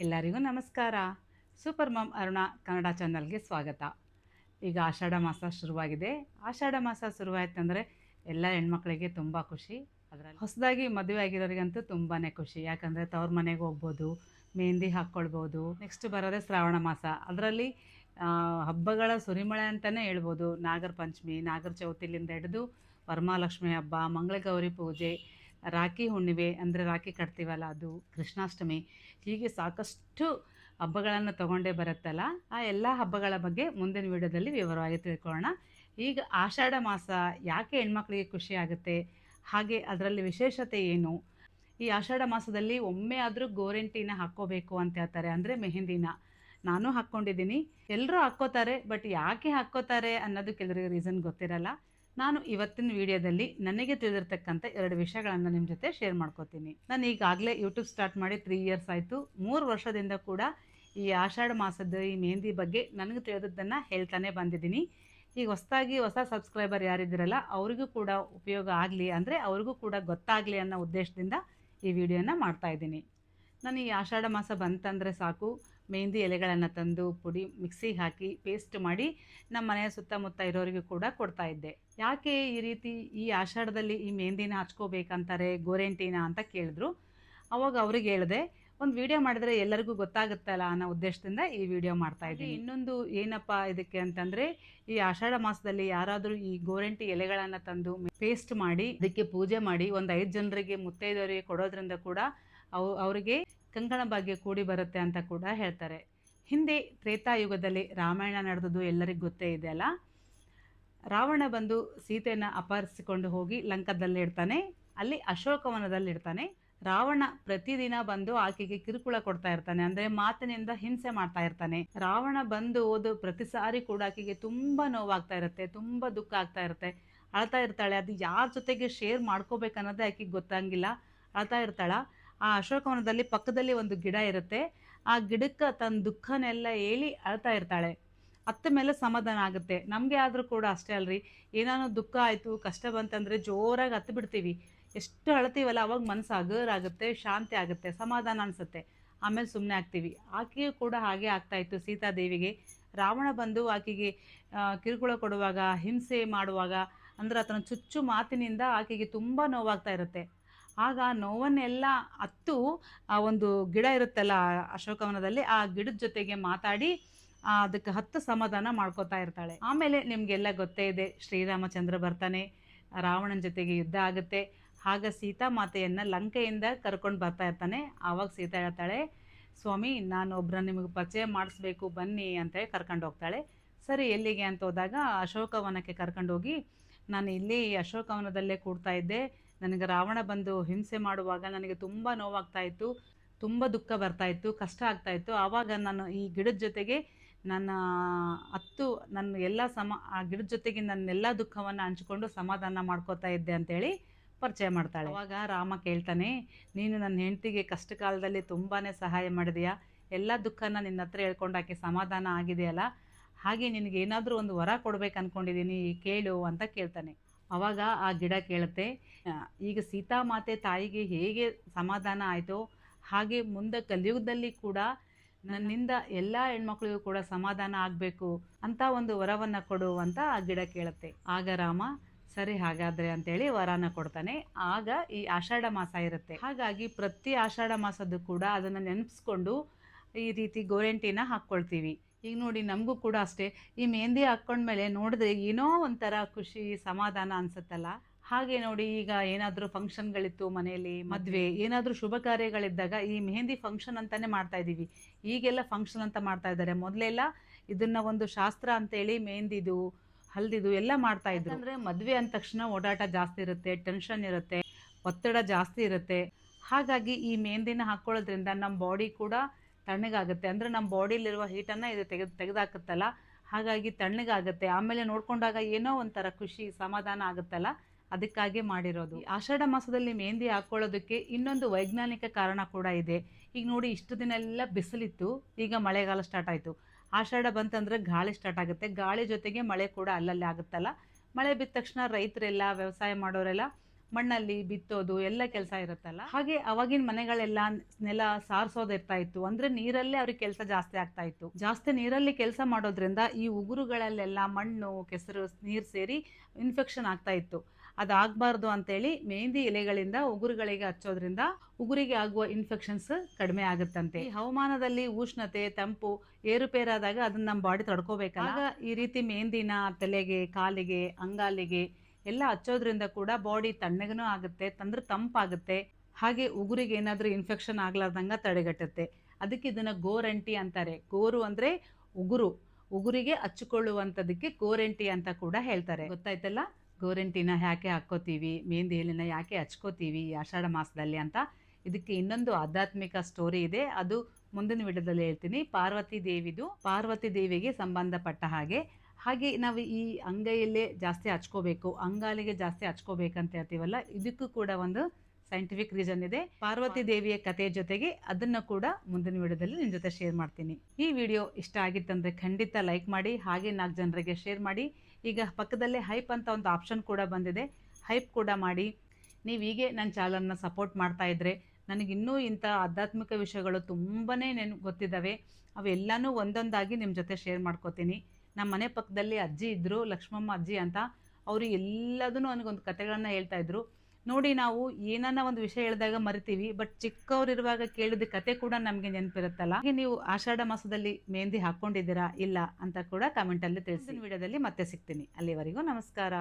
ಎಲ್ಲರಿಗೂ ನಮಸ್ಕಾರ. Super ma'am Aruna Kannada ಚಾನಲ್ಗೆ ಸ್ವಾಗತ. ಈಗ ಆಷಾಢ ಮಾಸ ಶುರುವಾಗಿದೆ. ಆಷಾಢ ಮಾಸ ಶುರುವಾಯ್ತಂದರೆ ಎಲ್ಲ ಹೆಣ್ಮಕ್ಳಿಗೆ ತುಂಬ ಖುಷಿ. ಅದರಲ್ಲಿ ಹೊಸದಾಗಿ ಮದುವೆ ಆಗಿರೋರಿಗಂತೂ ತುಂಬಾ ಖುಷಿ. ಯಾಕಂದರೆ ತವ್ರ ಮನೆಗೆ ಹೋಗ್ಬೋದು, ಮೆಹಂದಿ ಹಾಕ್ಕೊಳ್ಬೋದು. ನೆಕ್ಸ್ಟ್ ಬರೋದೇ ಶ್ರಾವಣ ಮಾಸ. ಅದರಲ್ಲಿ ಹಬ್ಬಗಳ ಸುರಿಮಳೆ ಅಂತಲೇ ಹೇಳ್ಬೋದು. ನಾಗರ ಪಂಚಮಿ, ನಾಗರ ಚೌತಿಲಿಂದ ಹಿಡಿದು ವರಮಹಾಲಕ್ಷ್ಮಿ ಹಬ್ಬ, ಮಂಗಳಗೌರಿ ಪೂಜೆ, ರಾಖಿ ಹುಣ್ಣಿಮೆ ಅಂದರೆ ರಾಖಿ ಕಟ್ತೀವಲ್ಲ ಅದು, ಕೃಷ್ಣಾಷ್ಟಮಿ, ಹೀಗೆ ಸಾಕಷ್ಟು ಹಬ್ಬಗಳನ್ನು ತಗೊಂಡೇ ಬರುತ್ತಲ್ಲ. ಆ ಎಲ್ಲ ಹಬ್ಬಗಳ ಬಗ್ಗೆ ಮುಂದಿನ ವಿಡಿಯೋದಲ್ಲಿ ವಿವರವಾಗಿ ತಿಳ್ಕೊಳ್ಳೋಣ. ಈಗ ಆಷಾಢ ಮಾಸ ಯಾಕೆ ಹೆಣ್ಮಕ್ಳಿಗೆ ಖುಷಿ ಆಗುತ್ತೆ, ಹಾಗೆ ಅದರಲ್ಲಿ ವಿಶೇಷತೆ ಏನು? ಈ ಆಷಾಢ ಮಾಸದಲ್ಲಿ ಒಮ್ಮೆ ಆದರೂ ಗೋರಂಟಿನ ಹಾಕ್ಕೋಬೇಕು ಅಂತ ಹೇಳ್ತಾರೆ, ಅಂದರೆ ಮೆಹಂದಿನ. ನಾನು ಹಾಕ್ಕೊಂಡಿದ್ದೀನಿ, ಎಲ್ಲರೂ ಹಾಕ್ಕೋತಾರೆ. ಬಟ್ ಯಾಕೆ ಹಾಕ್ಕೋತಾರೆ ಅನ್ನೋದು ಕೆಲವರಿಗೆ ರೀಸನ್ ಗೊತ್ತಿರಲ್ಲ. ನಾನು ಇವತ್ತಿನ ವಿಡಿಯೋದಲ್ಲಿ ನನಗೆ ತಿಳಿದಿರ್ತಕ್ಕಂಥ 2 ವಿಷಯಗಳನ್ನು ನಿಮ್ಮ ಜೊತೆ ಶೇರ್ ಮಾಡ್ಕೋತೀನಿ. ನಾನು ಈಗಾಗಲೇ ಯೂಟ್ಯೂಬ್ ಸ್ಟಾರ್ಟ್ ಮಾಡಿ 3 ಇಯರ್ಸ್ ಆಯಿತು. 3 ವರ್ಷದಿಂದ ಕೂಡ ಈ ಆಷಾಢ ಮಾಸದ ಈ ಮೆಹಂದಿ ಬಗ್ಗೆ ನನಗೆ ತಿಳಿದದ್ದನ್ನು ಹೇಳ್ತಾನೆ ಬಂದಿದ್ದೀನಿ. ಈಗ ಹೊಸ ಸಬ್ಸ್ಕ್ರೈಬರ್ ಯಾರಿದ್ದೀರಲ್ಲ ಅವರಿಗೂ ಕೂಡ ಉಪಯೋಗ ಆಗಲಿ, ಅಂದರೆ ಅವ್ರಿಗೂ ಕೂಡ ಗೊತ್ತಾಗಲಿ ಅನ್ನೋ ಉದ್ದೇಶದಿಂದ ಈ ವಿಡಿಯೋನ ಮಾಡ್ತಾಯಿದ್ದೀನಿ. ನಾನು ಈ ಆಷಾಢ ಮಾಸ ಬಂತಂದರೆ ಸಾಕು, ಮೆಹಂದಿ ಎಲೆಗಳನ್ನು ತಂದು ಪುಡಿ ಮಿಕ್ಸಿಗೆ ಹಾಕಿ ಪೇಸ್ಟ್ ಮಾಡಿ ನಮ್ಮ ಮನೆಯ ಸುತ್ತಮುತ್ತ ಇರೋರಿಗೂ ಕೂಡ ಕೊಡ್ತಾಯಿದ್ದೆ. ಯಾಕೆ ಈ ರೀತಿ ಈ ಆಷಾಢದಲ್ಲಿ ಈ ಮೆಹಂದಿನ ಹಚ್ಕೋಬೇಕಂತಾರೆ, ಗೋರೆಂಟಿನ ಅಂತ ಕೇಳಿದ್ರು. ಅವಾಗ ಅವ್ರಿಗೆ ಹೇಳಿದೆ, ಒಂದು ವಿಡಿಯೋ ಮಾಡಿದರೆ ಎಲ್ಲರಿಗೂ ಗೊತ್ತಾಗುತ್ತಲ್ಲ ಅನ್ನೋ ಉದ್ದೇಶದಿಂದ ಈ ವಿಡಿಯೋ ಮಾಡ್ತಾಯಿದ್ದೀನಿ. ಇನ್ನೊಂದು ಏನಪ್ಪ ಇದಕ್ಕೆ ಅಂತಂದರೆ, ಈ ಆಷಾಢ ಮಾಸದಲ್ಲಿ ಯಾರಾದರೂ ಈ ಗೋರಂಟಿ ಎಲೆಗಳನ್ನು ತಂದು ಪೇಸ್ಟ್ ಮಾಡಿ ಅದಕ್ಕೆ ಪೂಜೆ ಮಾಡಿ ಒಂದು 5 ಜನರಿಗೆ ಮುತ್ತೈದವರಿಗೆ ಕೊಡೋದ್ರಿಂದ ಕೂಡ ಅವರಿಗೆ ಕಂಕಣ ಭಾಗ್ಯ ಕೂಡಿ ಬರುತ್ತೆ ಅಂತ ಕೂಡ ಹೇಳ್ತಾರೆ. ಹಿಂದೆ ತ್ರೇತಾಯುಗದಲ್ಲಿ ರಾಮಾಯಣ ನಡೆದದ್ದು ಎಲ್ಲರಿಗೂ ಗೊತ್ತೇ ಇದೆ ಅಲ್ಲ. ರಾವಣ ಬಂದು ಸೀತೆಯನ್ನು ಅಪಹರಿಸಿಕೊಂಡು ಹೋಗಿ ಲಂಕದಲ್ಲಿಡ್ತಾನೆ, ಅಲ್ಲಿ ಅಶೋಕವನದಲ್ಲಿಡ್ತಾನೆ. ರಾವಣ ಪ್ರತಿದಿನ ಬಂದು ಆಕೆಗೆ ಕಿರುಕುಳ ಕೊಡ್ತಾ ಇರ್ತಾನೆ, ಅಂದರೆ ಮಾತಿನಿಂದ ಹಿಂಸೆ ಮಾಡ್ತಾ ಇರ್ತಾನೆ. ರಾವಣ ಬಂದು ಹೋದು ಪ್ರತಿ ಸಾರಿ ಕೂಡ ಆಕೆಗೆ ತುಂಬ ನೋವಾಗ್ತಾ ಇರುತ್ತೆ, ತುಂಬ ದುಃಖ ಆಗ್ತಾ ಇರುತ್ತೆ, ಅಳ್ತಾ ಇರ್ತಾಳೆ. ಅದು ಯಾರ ಜೊತೆಗೆ ಶೇರ್ ಮಾಡ್ಕೋಬೇಕನ್ನೋದೇ ಆಕೆಗೆ ಗೊತ್ತಾಗಿಲ್ಲ, ಅಳ್ತಾ ಇರ್ತಾಳ. ಆ ಅಶೋಕವನದಲ್ಲಿ ಪಕ್ಕದಲ್ಲಿ ಒಂದು ಗಿಡ ಇರುತ್ತೆ, ಆ ಗಿಡಕ್ಕೆ ತನ್ನ ದುಃಖನೆಲ್ಲ ಹೇಳಿ ಅಳ್ತಾ ಇರ್ತಾಳೆ. ಅತ್ತ ಮೇಲೆ ಸಮಾಧಾನ ಆಗುತ್ತೆ. ನಮಗೆ ಆದರೂ ಕೂಡ ಅಷ್ಟೇ ಅಲ್ರಿ, ಏನಾನೋ ದುಃಖ ಆಯಿತು, ಕಷ್ಟ ಬಂತಂದರೆ ಜೋರಾಗಿ ಹತ್ತು ಬಿಡ್ತೀವಿ. ಎಷ್ಟು ಅಳ್ತೀವಲ್ಲ ಅವಾಗ ಮನಸ್ಸು ಹಗುರಾಗುತ್ತೆ, ಶಾಂತಿ ಆಗುತ್ತೆ, ಸಮಾಧಾನ ಅನಿಸುತ್ತೆ. ಆಮೇಲೆ ಸುಮ್ಮನೆ ಆಗ್ತೀವಿ. ಆಕೆಯೂ ಕೂಡ ಹಾಗೆ ಆಗ್ತಾಯಿತ್ತು ಸೀತಾದೇವಿಗೆ. ರಾವಣ ಬಂದು ಆಕೆಗೆ ಕಿರುಕುಳ ಕೊಡುವಾಗ, ಹಿಂಸೆ ಮಾಡುವಾಗ, ಅಂದರೆ ಆತನ ಚುಚ್ಚು ಮಾತಿನಿಂದ ಆಕೆಗೆ ತುಂಬ ನೋವಾಗ್ತಾ ಇರುತ್ತೆ. ಆಗ ನೋವನ್ನೆಲ್ಲ ಅತ್ತು ಆ ಒಂದು ಗಿಡ ಇರುತ್ತಲ್ಲ ಅಶೋಕವನದಲ್ಲಿ, ಆ ಗಿಡದ ಜೊತೆಗೆ ಮಾತಾಡಿ ಅದಕ್ಕೆ ಹತ್ತು ಸಮಾಧಾನ ಮಾಡ್ಕೋತಾ ಇರ್ತಾಳೆ. ಆಮೇಲೆ ನಿಮಗೆಲ್ಲ ಗೊತ್ತೇ ಇದೆ, ಶ್ರೀರಾಮಚಂದ್ರ ಬರ್ತಾನೆ, ರಾವಣನ ಜೊತೆಗೆ ಯುದ್ಧ ಆಗುತ್ತೆ. ಆಗ ಸೀತಾ ಮಾತೆಯನ್ನು ಲಂಕೆಯಿಂದ ಕರ್ಕೊಂಡು ಬರ್ತಾ ಇರ್ತಾನೆ. ಆವಾಗ ಸೀತಾ ಹೇಳ್ತಾಳೆ, ಸ್ವಾಮಿ ನಾನು ಒಬ್ಬರನ್ನ ನಿಮಗೆ ಪರಿಚಯ ಮಾಡಿಸ್ಬೇಕು ಬನ್ನಿ ಅಂತೇಳಿ ಕರ್ಕೊಂಡು ಹೋಗ್ತಾಳೆ. ಸರಿ ಎಲ್ಲಿಗೆ ಅಂತ ಹೋದಾಗ ಅಶೋಕವನಕ್ಕೆ ಕರ್ಕೊಂಡೋಗಿ, ನಾನು ಇಲ್ಲಿ ಅಶೋಕವನದಲ್ಲೇ ಕೂಡ್ತಾ ಇದ್ದೆ, ನನಗೆ ರಾವಣ ಬಂದು ಹಿಂಸೆ ಮಾಡುವಾಗ ನನಗೆ ತುಂಬ ನೋವಾಗ್ತಾಯಿತ್ತು, ತುಂಬ ದುಃಖ ಬರ್ತಾಯಿತ್ತು, ಕಷ್ಟ ಆಗ್ತಾಯಿತ್ತು. ಆವಾಗ ನಾನು ಈ ಗಿಡದ ಜೊತೆಗೆ ನನ್ನ ಎಲ್ಲ ಆ ಗಿಡದ ಜೊತೆಗೆ ನನ್ನೆಲ್ಲ ದುಃಖವನ್ನು ಹಂಚ್ಕೊಂಡು ಸಮಾಧಾನ ಮಾಡ್ಕೋತಾ ಇದ್ದೆ ಅಂತೇಳಿ ಪರಿಚಯ ಮಾಡ್ತಾಳೆ. ಆವಾಗ ರಾಮ ಕೇಳ್ತಾನೆ, ನೀನು ನನ್ನ ಹೆಂಡತಿಗೆ ಕಷ್ಟ ಕಾಲದಲ್ಲಿ ತುಂಬಾ ಸಹಾಯ ಮಾಡಿದೆಯಾ, ಎಲ್ಲ ದುಃಖನ ನಿನ್ನ ಹತ್ರ ಹೇಳ್ಕೊಂಡು ಆಕೆ ಸಮಾಧಾನ ಆಗಿದೆಯಲ್ಲ, ಹಾಗೆ ನಿನಗೆ ಏನಾದರೂ ಒಂದು ವರ ಕೊಡ್ಬೇಕು ಅಂದ್ಕೊಂಡಿದ್ದೀನಿ, ಕೇಳು ಅಂತ ಕೇಳ್ತಾನೆ. ಆವಾಗ ಆ ಗಿಡ ಕೇಳುತ್ತೆ, ಈಗ ಸೀತಾಮಾತೆ ತಾಯಿಗೆ ಹೇಗೆ ಸಮಾಧಾನ ಆಯಿತೋ ಹಾಗೆ ಮುಂದೆ ಕಲಿಯುಗದಲ್ಲಿ ಕೂಡ ನನ್ನಿಂದ ಎಲ್ಲ ಹೆಣ್ಮಕ್ಳಿಗೂ ಕೂಡ ಸಮಾಧಾನ ಆಗಬೇಕು ಅಂತ ಒಂದು ವರವನ್ನು ಕೊಡು ಅಂತ ಆ ಗಿಡ ಕೇಳುತ್ತೆ. ಆಗ ರಾಮ ಸರಿ ಹಾಗಾದರೆ ಅಂತೇಳಿ ವರನ ಕೊಡ್ತಾನೆ. ಆಗ ಈ ಆಷಾಢ ಮಾಸ ಇರುತ್ತೆ. ಹಾಗಾಗಿ ಪ್ರತಿ ಆಷಾಢ ಮಾಸದ್ದು ಕೂಡ ಅದನ್ನು ನೆನಪಿಸ್ಕೊಂಡು ಈ ರೀತಿ ಗೋರೆಂಟಿನ ಹಾಕ್ಕೊಳ್ತೀವಿ. ಈಗ ನೋಡಿ ನಮಗೂ ಕೂಡ ಅಷ್ಟೇ, ಈ ಮೆಹಂದಿ ಹಾಕ್ಕೊಂಡ್ಮೇಲೆ ನೋಡಿದ್ರೆ ಏನೋ ಒಂಥರ ಖುಷಿ ಸಮಾಧಾನ ಅನಿಸುತ್ತಲ್ಲ. ಹಾಗೆ ನೋಡಿ, ಈಗ ಏನಾದರೂ ಫಂಕ್ಷನ್ಗಳಿತ್ತು ಮನೆಯಲ್ಲಿ, ಮದುವೆ, ಏನಾದರೂ ಶುಭ ಕಾರ್ಯಗಳಿದ್ದಾಗ ಈ ಮೆಹಂದಿ ಫಂಕ್ಷನ್ ಅಂತಲೇ ಮಾಡ್ತಾ ಇದ್ದೀವಿ. ಈಗೆಲ್ಲ ಫಂಕ್ಷನ್ ಅಂತ ಮಾಡ್ತಾ ಇದ್ದಾರೆ. ಮೊದಲೆಲ್ಲ ಇದನ್ನು ಒಂದು ಶಾಸ್ತ್ರ ಅಂತೇಳಿ ಮೆಹಂದಿದು ಹಲ್ದಿದು ಎಲ್ಲ ಮಾಡ್ತಾಯಿದ್ರು. ಅಂದರೆ ಮದುವೆ ಅಂದ ತಕ್ಷಣ ಓಡಾಟ ಜಾಸ್ತಿ ಇರುತ್ತೆ, ಟೆನ್ಷನ್ ಇರುತ್ತೆ, ಒತ್ತಡ ಜಾಸ್ತಿ ಇರುತ್ತೆ. ಹಾಗಾಗಿ ಈ ಮೆಹಂದಿನ ಹಾಕ್ಕೊಳ್ಳೋದ್ರಿಂದ ನಮ್ಮ ಬಾಡಿ ಕೂಡ ತಣ್ಣಗಾಗುತ್ತೆ, ಅಂದರೆ ನಮ್ಮ ಬಾಡಿಲಿರುವ ಹೀಟನ್ನು ಇದು ತೆಗೆದಾಕುತ್ತಲ್ಲ, ಹಾಗಾಗಿ ತಣ್ಣಗಾಗುತ್ತೆ. ಆಮೇಲೆ ನೋಡ್ಕೊಂಡಾಗ ಏನೋ ಒಂಥರ ಖುಷಿ ಸಮಾಧಾನ ಆಗುತ್ತಲ್ಲ, ಅದಕ್ಕಾಗಿ ಮಾಡಿರೋದು. ಆಷಾಢ ಮಾಸದಲ್ಲಿ ಮೆಹಂದಿ ಹಾಕ್ಕೊಳ್ಳೋದಕ್ಕೆ ಇನ್ನೊಂದು ವೈಜ್ಞಾನಿಕ ಕಾರಣ ಕೂಡ ಇದೆ. ಈಗ ನೋಡಿ, ಇಷ್ಟು ದಿನ ಎಲ್ಲ ಬಿಸಿಲಿತ್ತು, ಈಗ ಮಳೆಗಾಲ ಸ್ಟಾರ್ಟ್ ಆಯಿತು. ಆಷಾಢ ಬಂತಂದರೆ ಗಾಳಿ ಸ್ಟಾರ್ಟ್ ಆಗುತ್ತೆ, ಗಾಳಿ ಜೊತೆಗೆ ಮಳೆ ಕೂಡ ಅಲ್ಲಲ್ಲಿ ಆಗುತ್ತಲ್ಲ. ಮಳೆ ಬಿದ್ದ ತಕ್ಷಣ ರೈತರೆಲ್ಲ, ವ್ಯವಸಾಯ ಮಾಡೋರೆಲ್ಲ ಮಣ್ಣಲ್ಲಿ ಬಿತ್ತೋದು ಎಲ್ಲ ಕೆಲಸ ಇರುತ್ತಲ್ಲ. ಹಾಗೆ ಅವಾಗಿನ ಮನೆಗಳೆಲ್ಲ ನೆಲ ಸಾರಿಸೋದಿರ್ತಾ ಇತ್ತು, ಅಂದ್ರೆ ನೀರಲ್ಲೇ ಅವ್ರಿಗೆ ಕೆಲಸ ಜಾಸ್ತಿ ಆಗ್ತಾ ಇತ್ತು. ಜಾಸ್ತಿ ನೀರಲ್ಲಿ ಕೆಲಸ ಮಾಡೋದ್ರಿಂದ ಈ ಉಗುರುಗಳಲ್ಲೆಲ್ಲ ಮಣ್ಣು ಕೆಸರು ನೀರು ಸೇರಿ ಇನ್ಫೆಕ್ಷನ್ ಆಗ್ತಾ ಇತ್ತು. ಅದಾಗಬಾರ್ದು ಅಂತೇಳಿ ಮೆಹಂದಿ ಎಲೆಗಳಿಂದ ಉಗುರುಗಳಿಗೆ ಹಚ್ಚೋದ್ರಿಂದ ಉಗುರಿಗೆ ಆಗುವ ಇನ್ಫೆಕ್ಷನ್ಸ್ ಕಡಿಮೆ ಆಗುತ್ತಂತೆ. ಈ ಹವಾಮಾನದಲ್ಲಿ ಉಷ್ಣತೆ ತಂಪು ಏರುಪೇರಾದಾಗ ಅದನ್ನ ನಮ್ಮ ಬಾಡಿ ತಡ್ಕೋಬೇಕಲ್ಲ, ಆಗ ಈ ರೀತಿ ಮೆಹಂದಿನ ತಲೆಗೆ ಕಾಲಿಗೆ ಅಂಗಾಲಿಗೆ ಎಲ್ಲ ಹಚ್ಚೋದ್ರಿಂದ ಕೂಡ ಬಾಡಿ ತಣ್ಣಗನೂ ಆಗುತ್ತೆ, ತಂಪಾಗುತ್ತೆ. ಹಾಗೆ ಉಗುರಿಗೆ ಏನಾದರೂ ಇನ್ಫೆಕ್ಷನ್ ಆಗ್ಲಾರ್ದಂಗ ತಡೆಗಟ್ಟುತ್ತೆ. ಅದಕ್ಕೆ ಇದನ್ನ ಗೋರಂಟಿ ಅಂತಾರೆ. ಗೋರು ಅಂದ್ರೆ ಉಗುರಿಗೆ ಹಚ್ಚಿಕೊಳ್ಳುವಂಥದಕ್ಕೆ ಗೋರಂಟಿ ಅಂತ ಕೂಡ ಹೇಳ್ತಾರೆ. ಗೊತ್ತಾಯ್ತಲ್ಲ, ಗೋರಂಟಿನ ಯಾಕೆ ಹಾಕ್ಕೋತೀವಿ, ಮೆಹಂದಿ ಎಲೆನ ಯಾಕೆ ಹಚ್ಕೋತೀವಿ ಈ ಆಷಾಢ ಮಾಸದಲ್ಲಿ ಅಂತ. ಇದಕ್ಕೆ ಇನ್ನೊಂದು ಆಧ್ಯಾತ್ಮಿಕ ಸ್ಟೋರಿ ಇದೆ, ಅದು ಮುಂದಿನ ವಿಡಿಯೋದಲ್ಲಿ ಹೇಳ್ತೀನಿ. ಪಾರ್ವತಿ ದೇವಿಗೆ ಸಂಬಂಧಪಟ್ಟ ಹಾಗೆ ನಾವು ಈ ಅಂಗೈಯಲ್ಲೇ ಜಾಸ್ತಿ ಹಚ್ಕೋಬೇಕು, ಅಂಗಾಲಿಗೆ ಜಾಸ್ತಿ ಹಚ್ಕೋಬೇಕಂತ ಹೇಳ್ತೀವಲ್ಲ, ಇದಕ್ಕೂ ಕೂಡ ಒಂದು ಸೈಂಟಿಫಿಕ್ ರೀಸನ್ ಇದೆ. ಪಾರ್ವತಿ ದೇವಿಯ ಕಥೆ ಜೊತೆಗೆ ಅದನ್ನು ಕೂಡ ಮುಂದಿನ ವಿಡಿಯೋದಲ್ಲಿ ನಿಮ್ಮ ಜೊತೆ ಶೇರ್ ಮಾಡ್ತೀನಿ. ಈ ವಿಡಿಯೋ ಇಷ್ಟ ಆಗಿತ್ತಂದ್ರೆ ಖಂಡಿತ ಲೈಕ್ ಮಾಡಿ, ಹಾಗೆ 4 ಜನರಿಗೆ ಶೇರ್ ಮಾಡಿ. ಈಗ ಪಕ್ಕದಲ್ಲೇ ಹೈಪ್ ಅಂತ ಒಂದು ಆಪ್ಷನ್ ಕೂಡ ಬಂದಿದೆ, ಹೈಪ್ ಕೂಡ ಮಾಡಿ. ನೀವು ಹೀಗೆ ನನ್ನ ಚಾನಲ್ನ ಸಪೋರ್ಟ್ ಮಾಡ್ತಾ ಇದ್ರೆ ನನಗಿನ್ನೂ ಇಂಥ ಆಧ್ಯಾತ್ಮಿಕ ವಿಷಯಗಳು ತುಂಬಾ ಗೊತ್ತಿದ್ದಾವೆ, ಅವೆಲ್ಲನೂ ಒಂದೊಂದಾಗಿ ನಿಮ್ಮ ಜೊತೆ ಶೇರ್ ಮಾಡ್ಕೋತೀನಿ. ನಮ್ಮ ಮನೆ ಪಕ್ಕದಲ್ಲಿ ಅಜ್ಜಿ ಇದ್ದರು, ಲಕ್ಷ್ಮಮ್ಮ ಅಜ್ಜಿ ಅಂತ. ಅವರು ಎಲ್ಲದನ್ನು ನನಗೊಂದು ಕಥೆಗಳನ್ನು ಹೇಳ್ತಾ ಇದ್ರು. ನೋಡಿ, ನಾವು ಏನನ್ನ ಒಂದು ವಿಷಯ ಹೇಳಿದಾಗ ಮರಿತೀವಿ, ಬಟ್ ಚಿಕ್ಕವರಿರುವಾಗ ಕೇಳಿದ ಕತೆ ಕೂಡ ನಮಗೆ ನೆನಪಿರುತ್ತಲ್ಲ. ಹಾಗೆ ನೀವು ಆಷಾಢ ಮಾಸದಲ್ಲಿ ಮೆಹಂದಿ ಹಾಕ್ಕೊಂಡಿದ್ದೀರಾ ಇಲ್ಲ ಅಂತ ಕೂಡ ಕಮೆಂಟಲ್ಲಿ ತಿಳಿಸಿ. ವಿಡಿಯೋದಲ್ಲಿ ಮತ್ತೆ ಸಿಗ್ತೀನಿ. ಅಲ್ಲಿವರೆಗೂ ನಮಸ್ಕಾರ.